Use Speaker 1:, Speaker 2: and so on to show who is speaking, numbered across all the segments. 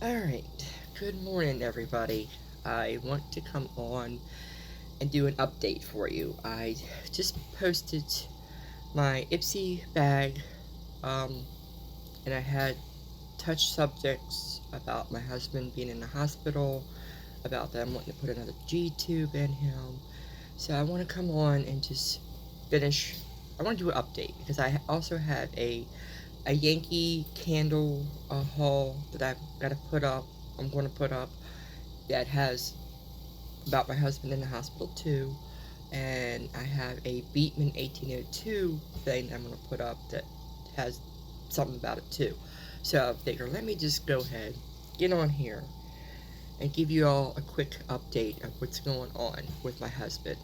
Speaker 1: Alright, good morning everybody. I want to come on and do an update for you. I just posted my Ipsy bag, um, and I had touched subjects about my husband being in the hospital, about them wanting to put another G tube in him. So I want to come on and just finish. I want to do an update because I also have a Yankee candle haul that I've got to put up. I'm going to put up that has about my husband in the hospital too, and I have a Beatman 1802 thing I'm going to put up that has something about it too. So I figure let me just go ahead, get on here, and give you all a quick update of what's going on with my husband.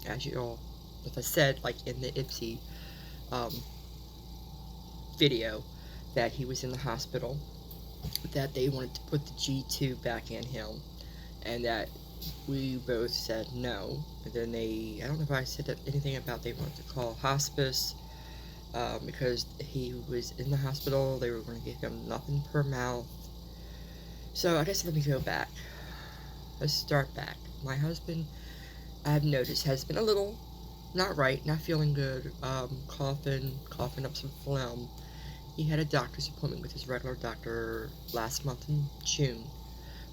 Speaker 1: As you all, as I said, like in the Ipsy um, video, that he was in the hospital, that they wanted to put the G2 back in him, and that we both said no. And then I don't know if I said anything about they wanted to call hospice, because he was in the hospital. They were going to give him nothing per mouth. So I guess let me go back. Let's start back. My husband, I've noticed, has been a little not right, not feeling good, coughing up some phlegm. He had a doctor's appointment with his regular doctor last month in June,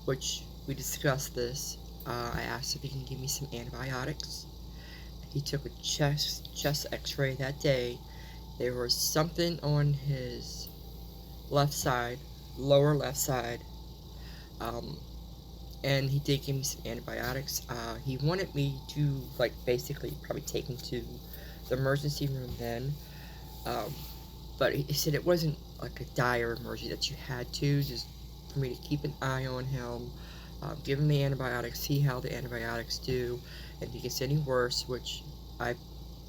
Speaker 1: which we discussed this. I asked if he can give me some antibiotics. He took a chest x-ray that day. There was something on his left side, lower left side, um, and he did give me some antibiotics. He wanted me to, like, basically probably take him to the emergency room then, um, but he said it wasn't like a dire emergency that you had to, just for me to keep an eye on him, give him the antibiotics, see how the antibiotics do, and if he gets any worse, which I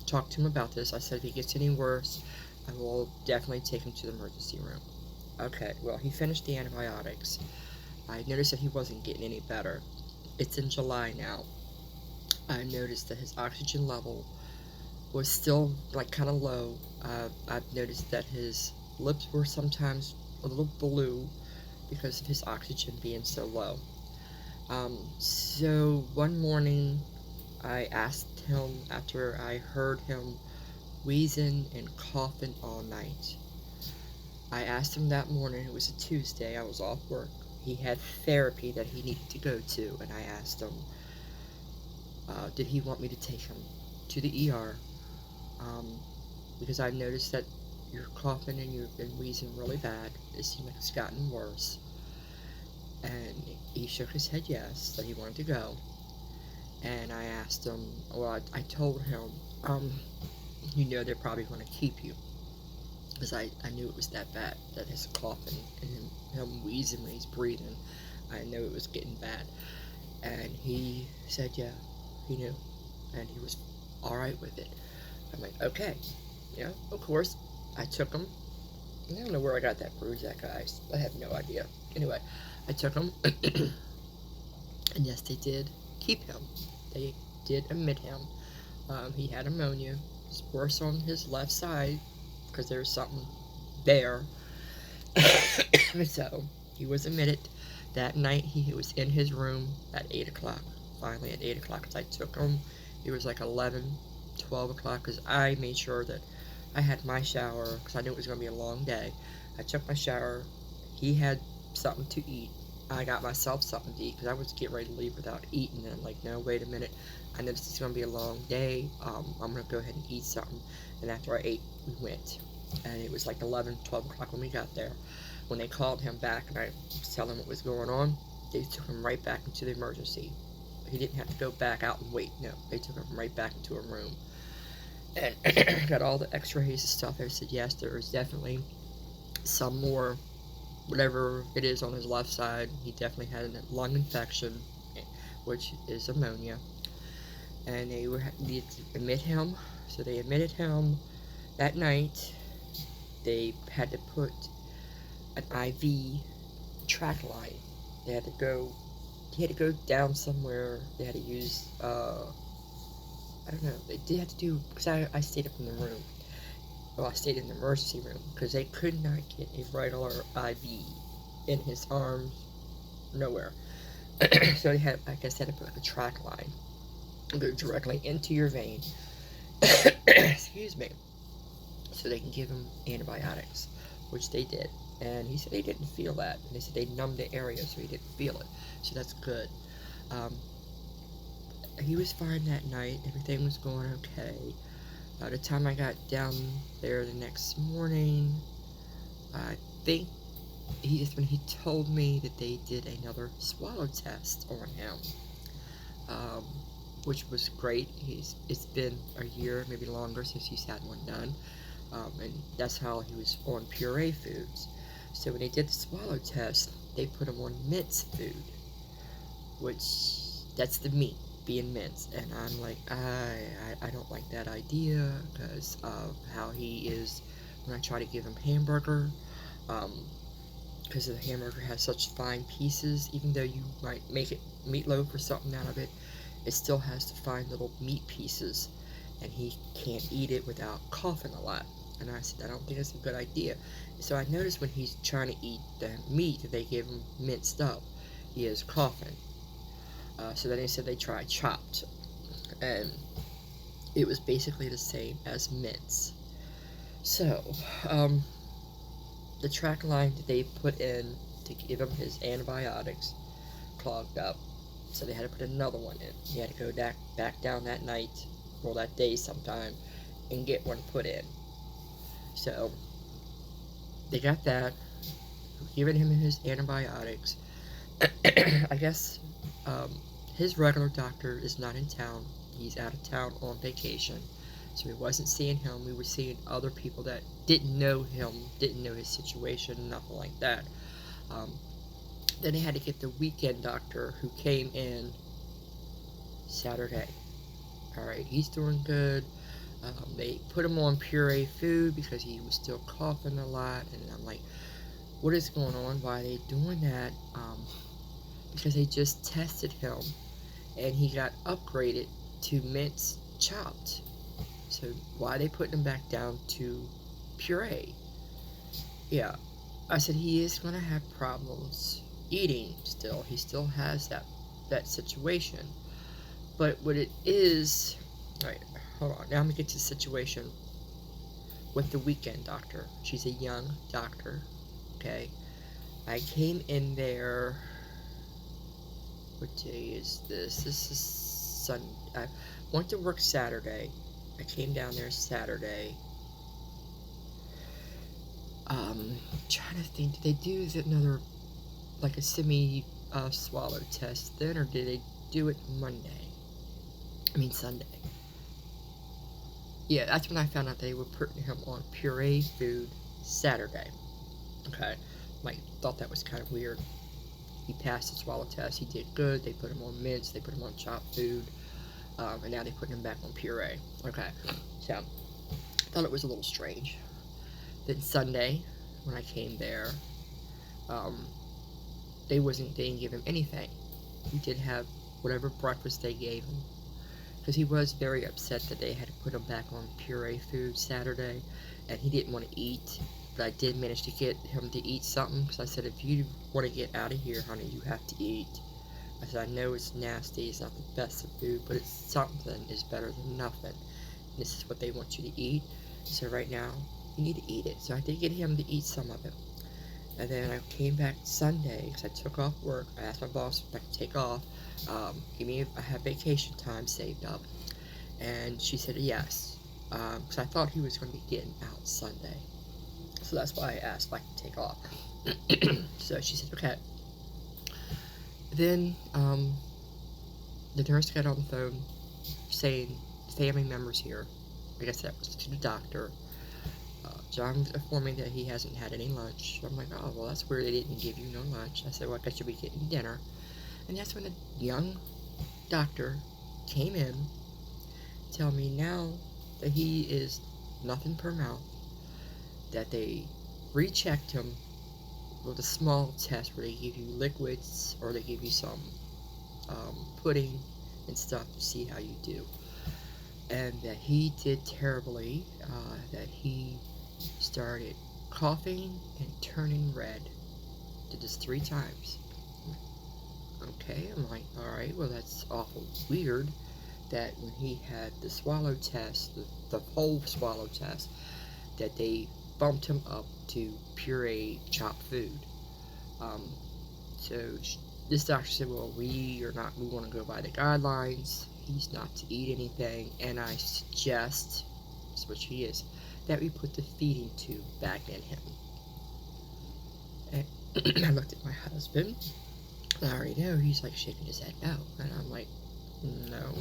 Speaker 1: talked to him about this. I said if he gets any worse, I will definitely take him to the emergency room. Okay, well, he finished the antibiotics. I noticed that he wasn't getting any better. It's in July now. I noticed that his oxygen level was still like kind of low. I've noticed that his lips were sometimes a little blue because of his oxygen being so low. So one morning I asked him, after I heard him wheezing and coughing all night, I asked him that morning, it was a Tuesday, I was off work. He had therapy that he needed to go to, and I asked him, did he want me to take him to the ER? Because I've noticed that you're coughing and you've been wheezing really bad. It seems like it's gotten worse. And he shook his head yes, that he wanted to go. And I asked him, well, I told him, they're probably going to keep you. Because I knew it was that bad, that his coughing and him wheezing when he's breathing, I knew it was getting bad. And he said, yeah, he knew. And he was alright with it. I'm like, okay. Of course, I took him. I don't know where I got that bruise at, guys. I have no idea. Anyway, I took him. And yes, they did keep him. They did admit him. He had pneumonia. It's worse on his left side because there's something there. So he was admitted. That night he was in his room at 8 o'clock. Finally at 8 o'clock, because I took him. It was like 11, 12 o'clock, because I made sure that I had my shower, because I knew it was going to be a long day. I took my shower. He had something to eat. I got myself something to eat, because I was getting ready to leave without eating. And I'm like, no, wait a minute. I know this is going to be a long day. I'm going to go ahead and eat something. And after I ate, we went. And it was like 11, 12 o'clock when we got there. When they called him back and I was telling him what was going on, they took him right back into the emergency. He didn't have to go back out and wait. No, they took him right back into a room. And got all the x-rays and stuff. They said, yes, there is definitely some more, whatever it is on his left side. He definitely had a lung infection, which is ammonia. And they needed to admit him. So they admitted him that night. They had to put an IV track line. They had to go. He had to go down somewhere. They had to use. I don't know. They did have to do, because I stayed up in the room. Well, I stayed in the emergency room because they could not get a regular IV in his arms, nowhere. So they had, like I said, to put like a track line and go directly into your vein. Excuse me. So they can give him antibiotics, which they did. And he said he didn't feel that. And they said they numbed the area, so he didn't feel it. So that's good. Um, he was fine that night. Everything was going okay. By the time I got down there the next morning, I think when he told me that they did another swallow test on him, um, which was great. It's been a year, maybe longer, since he's had one done, and that's how he was on puree foods. So when they did the swallow test, they put him on mince food, which that's the meat being minced, and I'm like, I don't like that idea because of how he is when I try to give him hamburger. Because the hamburger has such fine pieces, even though you might make it meatloaf or something out of it, it still has the fine little meat pieces, and he can't eat it without coughing a lot. And I said, I don't think that's a good idea. So I noticed when he's trying to eat the meat that they give him minced up, he is coughing. So then they said they tried chopped, and it was basically the same as mince. So, the track line that they put in to give him his antibiotics clogged up, so they had to put another one in. He had to go back down that night, or that day sometime, and get one put in. So, they got that, giving him his antibiotics. I guess, his regular doctor is not in town. He's out of town on vacation. So we wasn't seeing him. We were seeing other people that didn't know him, didn't know his situation, nothing like that. Then they had to get the weekend doctor who came in Saturday. Alright, he's doing good. They put him on puree food because he was still coughing a lot. And I'm like, what is going on? Why are they doing that? Because they just tested him and he got upgraded to mince chopped. So why are they putting him back down to puree? Yeah, I said he is going to have problems eating still. He still has that situation. But what it is, right, hold on. Now I'm going to get to the situation with the weekend doctor. She's a young doctor, okay? I came in there, what day is this? This is Sunday. I went to work Saturday. I came down there Saturday. Trying to think, did they do another, like a swallow test then, or did they do it Sunday? Yeah, that's when I found out they were putting him on puree food Saturday. Okay, thought that was kind of weird. He passed the swallow test, he did good, they put him on mince, they put him on chopped food, and now they're putting him back on puree. Okay, so, I thought it was a little strange. Then Sunday, when I came there, they didn't give him anything. He did have whatever breakfast they gave him, because he was very upset that they had to put him back on puree food Saturday, and he didn't want to eat. But I did manage to get him to eat something, because I said, if you want to get out of here, honey, you have to eat. I said, I know it's nasty, it's not the best of food, but it's something is better than nothing. And this is what they want you to eat. So right now, you need to eat it. So I did get him to eat some of it. And then I came back Sunday, because I took off work. I asked my boss if I could take off. I have vacation time saved up. And she said yes. Because I thought he was going to be getting out Sunday. So that's why I asked if I could take off. So she said, okay. Then, the nurse got on the phone saying, family members here. I guess that was to the doctor. John informed me that he hasn't had any lunch. So I'm like, oh, well, that's weird. They didn't give you no lunch. I said, well, I guess you'll be getting dinner. And that's when a young doctor came in, tell me now that he is nothing per mouth, that they rechecked him with a small test where they give you liquids or they give you some pudding and stuff to see how you do. And that he did terribly, that he started coughing and turning red. did this 3 times. Okay, I'm like, alright, well that's awful weird that when he had the swallow test, the whole swallow test, that they bumped him up to puree chopped food. Um, so this doctor said, well, we want to go by the guidelines. He's not to eat anything, and I suggest, that's what she is, that we put the feeding tube back in him. And I looked at my husband. I already know. He's like shaking his head no. And I'm like, no.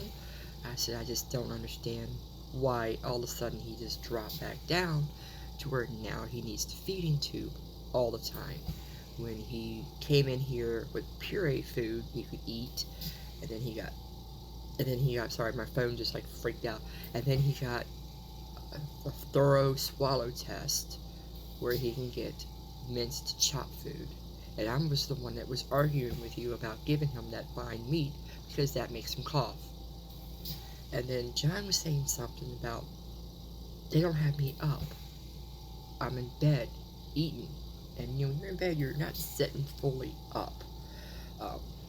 Speaker 1: I said, I just don't understand why all of a sudden he just dropped back down to where now he needs the feeding tube all the time. When he came in here with puree food he could eat, and then he got, sorry, my phone just like freaked out, and then he got a thorough swallow test where he can get minced chopped food. And I was the one that was arguing with you about giving him that fine meat because that makes him cough. And then John was saying something about they don't have me up. I'm in bed eating. And when you're in bed, you're not sitting fully up.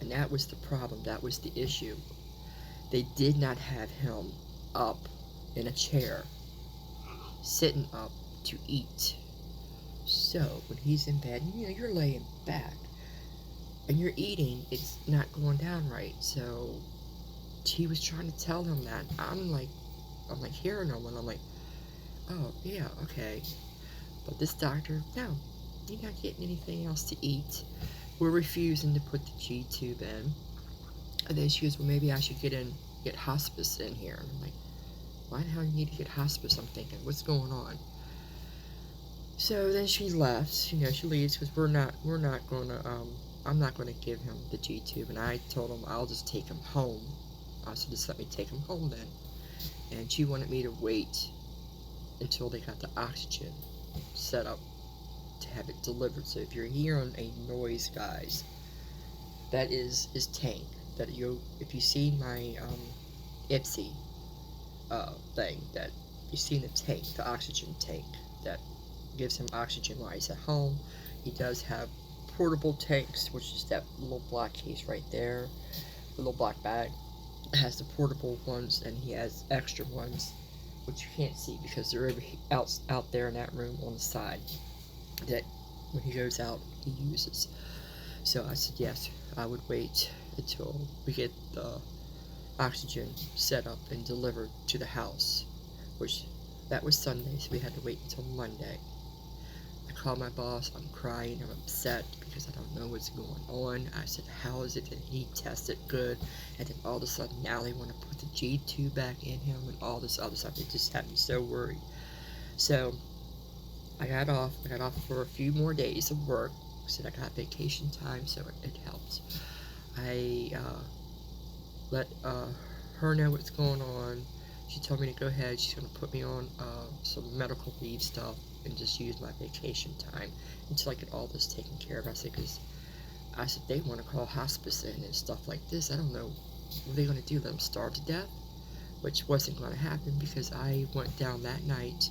Speaker 1: And that was the problem. That was the issue. They did not have him up in a chair, sitting up to eat. So when he's in bed, you're laying back and you're eating, it's not going down right. So she was trying to tell him that. I'm like hearing him, and I'm like, oh yeah, okay. But this doctor, no, you're not getting anything else to eat. We're refusing to put the G tube in. And then she goes, well, maybe I should get hospice in here. And I'm like, why the hell you need to get hospice? I'm thinking, what's going on? So then she left. She leaves because we're not gonna. I'm not gonna give him the G tube, and I told him I'll just take him home. I said, just let me take him home then. And she wanted me to wait until they got the oxygen set up to have it delivered. So if you're hearing a noise, guys, that is his tank. That if you see my Ipsy thing, that you've seen the tank, the oxygen tank that gives him oxygen while he's at home. He does have portable tanks, which is that little black case right there, the little black bag. It has the portable ones, and he has extra ones, which you can't see because they're out there in that room on the side, that when he goes out, he uses. So I said, yes, I would wait until we get the oxygen set up and delivered to the house, which that was Sunday, so we had to wait until Monday. I called my boss, I'm crying, I'm upset because I don't know what's going on. I said, how is it that he tested good, and then all of a sudden now they want to put the G tube back in him and all this other stuff. It just had me so worried. So I got off for a few more days of work. I said I got vacation time, so it helps. I let her know what's going on. She told me to go ahead. She's going to put me on some medical leave stuff and just use my vacation time until I get all this taken care of. I said, because they want to call hospice in and stuff like this. I don't know what they're going to do. Let them starve to death? Which wasn't going to happen because I went down that night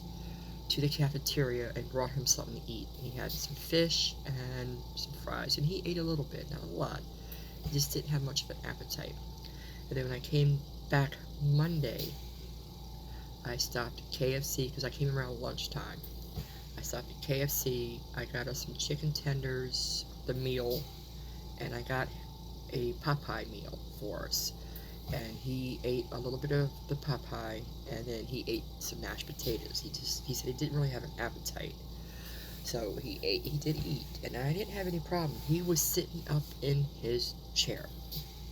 Speaker 1: to the cafeteria and brought him something to eat. He had some fish and some fries, and he ate a little bit, not a lot. He just didn't have much of an appetite. And then when I came back Monday, I stopped at KFC because I came around lunchtime. I stopped at KFC, I got us some chicken tenders, the meal, and I got a Popeye meal for us. And he ate a little bit of the Popeye, and then he ate some mashed potatoes. He said he didn't really have an appetite. So he did eat, and I didn't have any problem. He was sitting up in his chair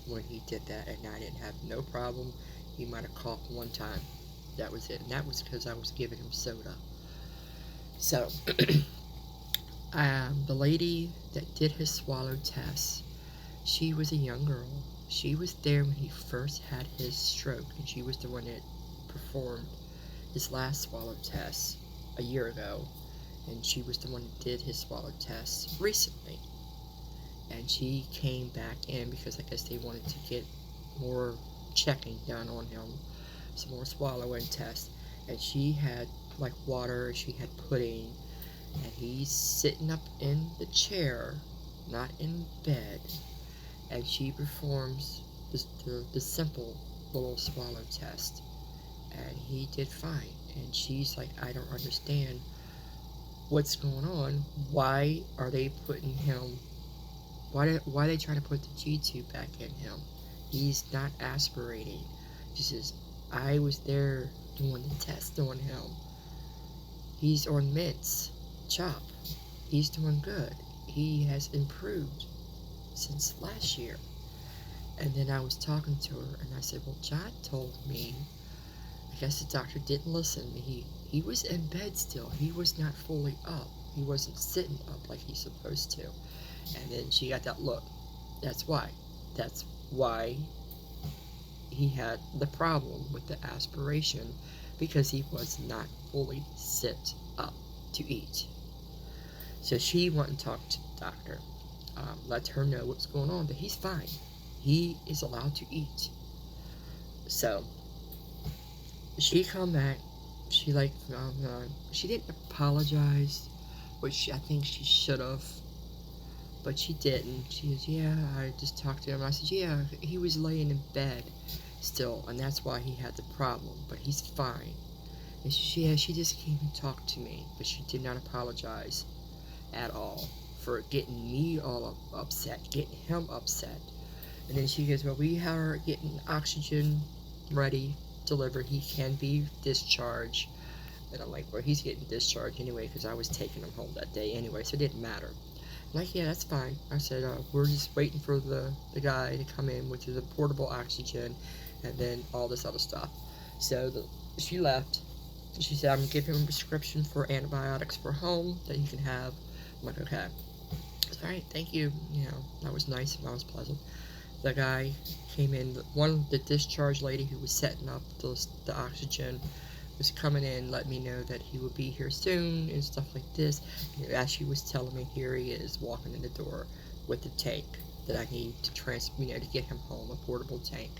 Speaker 1: when he did that, and I didn't have no problem. He might have coughed one time. That was it, and that was because I was giving him soda. So, the lady that did his swallow test, she was a young girl. She was there when he first had his stroke, and she was the one that performed his last swallow test a year ago, and she was the one that did his swallow test recently. And she came back in because I guess they wanted to get more checking done on him, some more swallowing tests, and she had like water, she had pudding, and he's sitting up in the chair not in bed, and she performs the simple little swallow test, and he did fine. And she's like, I don't understand what's going on. Why are they putting him? Why are they trying to put the G tube back in him? He's not aspirating. She says, I was there doing the test on him. He's on mints, chop. He's doing good. He has improved since last year. And then I was talking to her, and I said, well, John told me, I guess the doctor didn't listen. He was in bed still. He was not fully up. He wasn't sitting up like he's supposed to. And then she got that look. That's why. That's why he had the problem with the aspiration, because he was not fully sit up to eat. So she went and talked to the doctor, let her know what's going on, but he's fine. He is allowed to eat. So she come back. She she didn't apologize, which I think she should have, but she didn't. She says, yeah, I just talked to him. I said, yeah, he was laying in bed still, and that's why he had the problem, but he's fine. And she just came and talked to me, but she did not apologize at all for getting me all upset, getting him upset. And then she goes, well, we are getting oxygen ready, delivered. He can be discharged. And I'm like, well, he's getting discharged anyway, because I was taking him home that day anyway, so it didn't matter. I'm like, yeah, that's fine. I said, we're just waiting for the guy to come in with the portable oxygen, and then all this other stuff. So she left. She said, I'm going to give him a prescription for antibiotics for home that he can have. I'm like, okay. All right, thank you. You know, that was nice. That was pleasant. The guy came in. The discharge lady who was setting up the oxygen was coming in, let me know that he would be here soon and stuff like this. And as she was telling me, here he is walking in the door with the tank that I need to to get him home, a portable tank.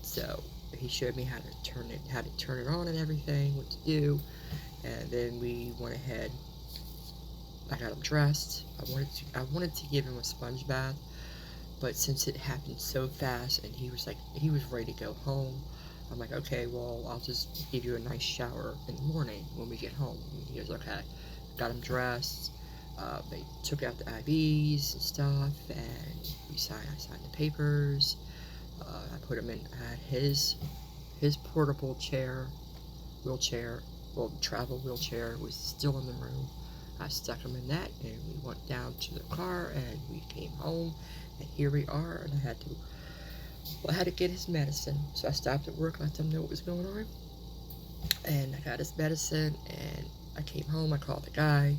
Speaker 1: So he showed me how to turn it on and everything, what to do, and then we went ahead. I got him dressed. I wanted to give him a sponge bath, but since it happened so fast and he was ready to go home, I'm like, okay, well, I'll just give you a nice shower in the morning when we get home. And he goes, okay. Got him dressed. They took out the IVs and stuff, and I signed the papers. I put him in at his portable wheelchair, travel wheelchair was still in the room. I stuck him in that, and we went down to the car, and we came home, and here we are. And I had to get his medicine, so I stopped at work, let them know what was going on, and I got his medicine, and I came home. I called the guy.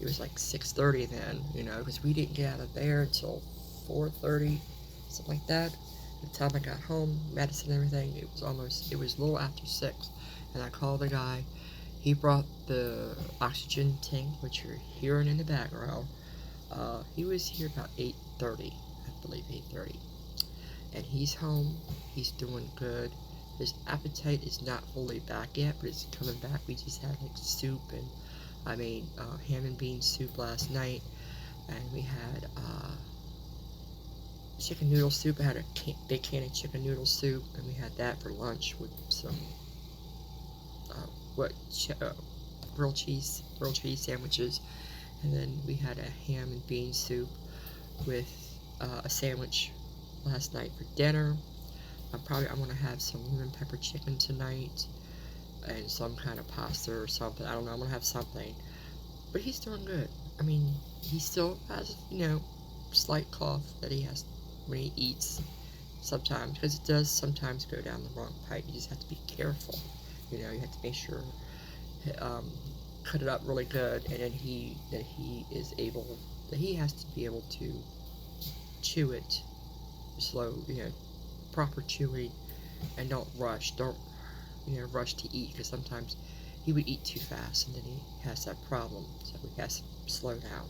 Speaker 1: It was like 6:30 then, because we didn't get out of there until 4:30, something like that. By the time I got home, medicine and everything, it was a little after 6, and I called the guy. He brought the oxygen tank, which you're hearing in the background. He was here about 8:30, I believe 8:30. And he's home. He's doing good. His appetite is not fully back yet, but it's coming back. We just had soup, and I made ham and bean soup last night, and we had chicken noodle soup. I had a big can of chicken noodle soup, and we had that for lunch with some grilled cheese sandwiches, and then we had a ham and bean soup with a sandwich last night for dinner. I'm going to have some lemon pepper chicken tonight and some kind of pasta or something. I don't know. I'm going to have something. But he's doing good. I mean, he still has, slight cough that he has when he eats sometimes, because it does sometimes go down the wrong pipe. You just have to be careful. You have to make sure, cut it up really good, and then he has to be able to chew it slow, proper chewing, and don't rush to eat, because sometimes he would eat too fast, and then he has that problem, so he has to slow down.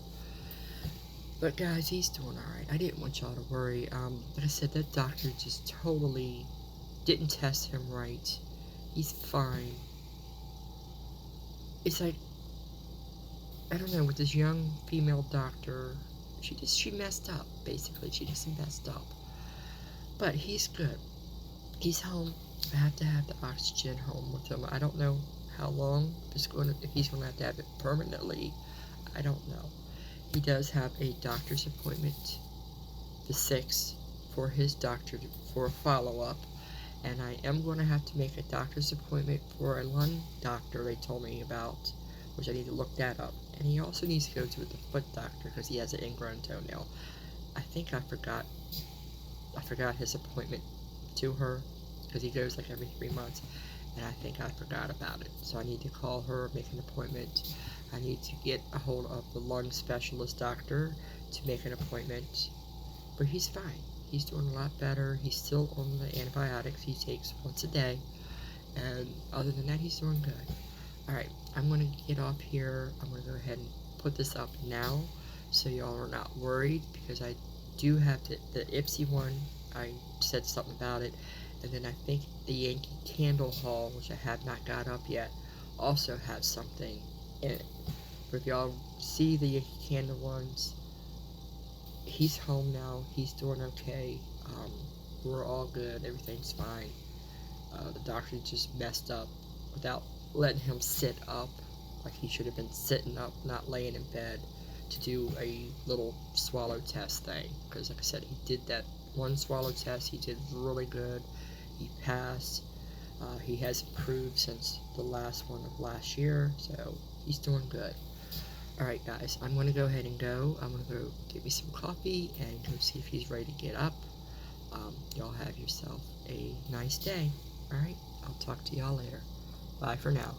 Speaker 1: But guys, he's doing alright. I didn't want y'all to worry. Like I said, that doctor just totally didn't test him right. He's fine. It's like, I don't know, with this young female doctor, She messed up, basically. She just messed up. But he's good. He's home. I have to have the oxygen home with him. I don't know how long if he's going to have it permanently. I don't know. He does have a doctor's appointment the 6th for his doctor for a follow-up, and I am going to have to make a doctor's appointment for a lung doctor they told me about, which I need to look that up. And he also needs to go to the foot doctor because he has an ingrown toenail. I think I forgot his appointment to her because he goes like every 3 months, and I think I forgot about it. So I need to call her, make an appointment. I need to get a hold of the lung specialist doctor to make an appointment. But he's fine. He's doing a lot better. He's still on the antibiotics he takes once a day. And other than that, he's doing good. Alright, I'm going to get off here. I'm going to go ahead and put this up now so y'all are not worried, because I do have the Ipsy one. I said something about it. And then I think the Yankee Candle haul, which I have not got up yet, also has something in it. But if y'all see the Yankee Candle ones, he's home now. He's doing okay. We're all good. Everything's fine. The doctor just messed up without letting him sit up. Like, he should have been sitting up, not laying in bed, to do a little swallow test thing. Because, like I said, he did that one swallow test. He did really good. He passed. He has improved since the last one of last year. So, he's doing good. Alright guys, I'm going to go ahead and go. I'm going to go get me some coffee and go see if he's ready to get up. Y'all have yourself a nice day. Alright, I'll talk to y'all later. Bye for now.